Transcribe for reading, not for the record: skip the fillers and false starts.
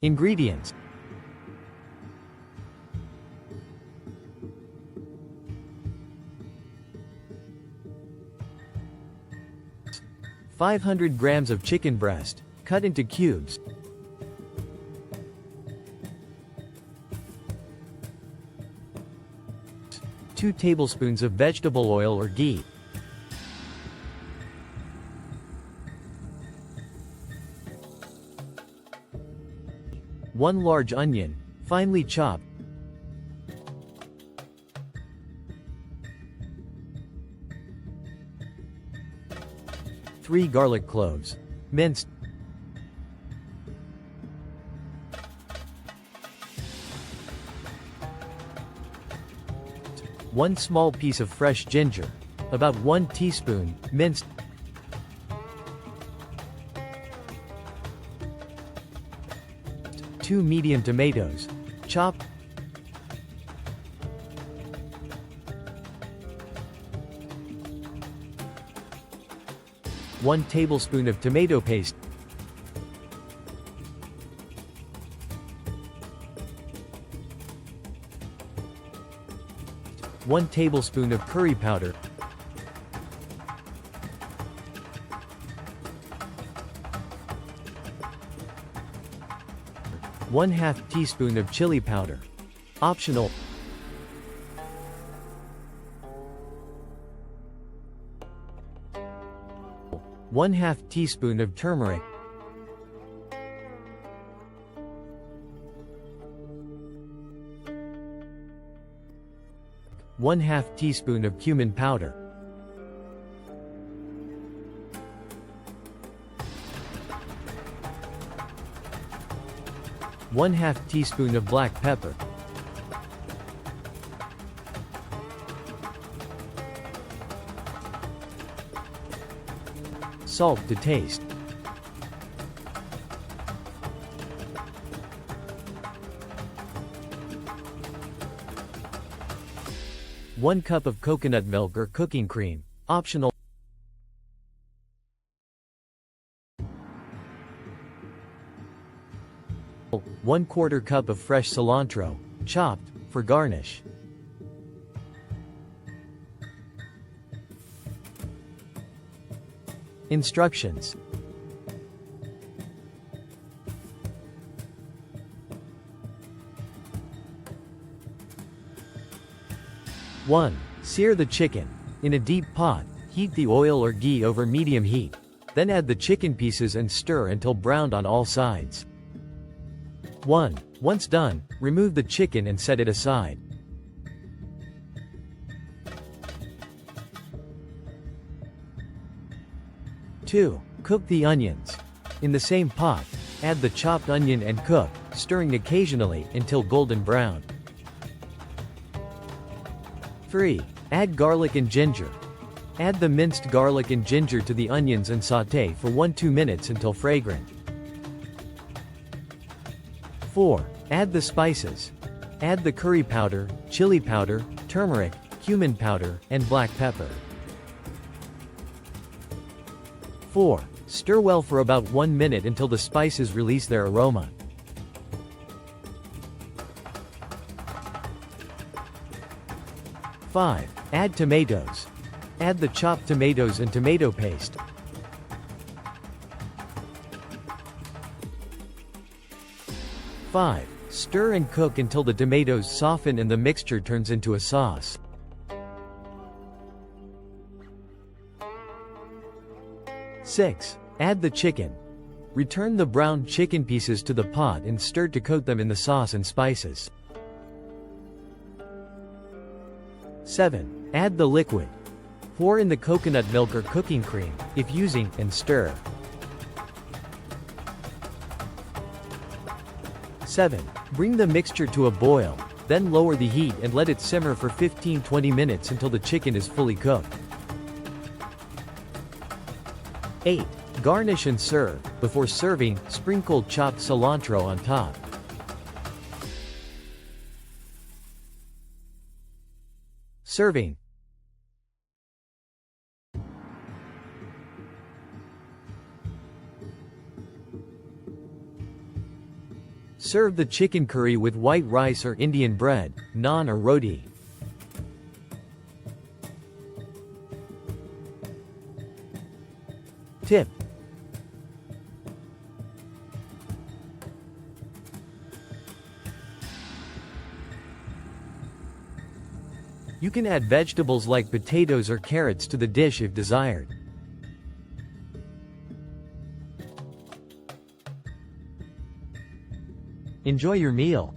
Ingredients: 500 grams of chicken breast, cut into cubes. 2 tablespoons of vegetable oil or ghee. 1 large onion, finely chopped. 3 garlic cloves, minced. 1 small piece of fresh ginger, about 1 teaspoon, minced. 2 medium tomatoes, chopped. 1 tablespoon of tomato paste. 1 tablespoon of curry powder. 1/2 teaspoon of chili powder. Optional. 1/2 teaspoon of turmeric. 1/2 teaspoon of cumin powder. 1/2 teaspoon of black pepper. Salt to taste. One cup of coconut milk or cooking cream, optional. 1/4 cup of fresh cilantro, chopped, for garnish. Instructions. One. Sear the chicken. In a deep pot, heat the oil or ghee over medium heat. Then add the chicken pieces and stir until browned on all sides. 1. Once done, remove the chicken and set it aside. 2. Cook the onions. In the same pot, add the chopped onion and cook, stirring occasionally until golden brown. 3. Add garlic and ginger. Add the minced garlic and ginger to the onions and sauté for 1-2 minutes until fragrant. 4. Add the spices. Add the curry powder, chili powder, turmeric, cumin powder, and black pepper. 4. Stir well for about 1 minute until the spices release their aroma. 5. Add tomatoes. Add the chopped tomatoes and tomato paste. 5. Stir and cook until the tomatoes soften and the mixture turns into a sauce. 6. Add the chicken. Return the browned chicken pieces to the pot and stir to coat them in the sauce and spices. 7. Add the liquid. Pour in the coconut milk or cooking cream, if using, and stir. 7. Bring the mixture to a boil, then lower the heat and let it simmer for 15-20 minutes until the chicken is fully cooked. 8. Garnish and serve. Before serving, sprinkle chopped cilantro on top. Serving. Serve the chicken curry with white rice or Indian bread, naan or roti. Tip: you can add vegetables like potatoes or carrots to the dish if desired. Enjoy your meal.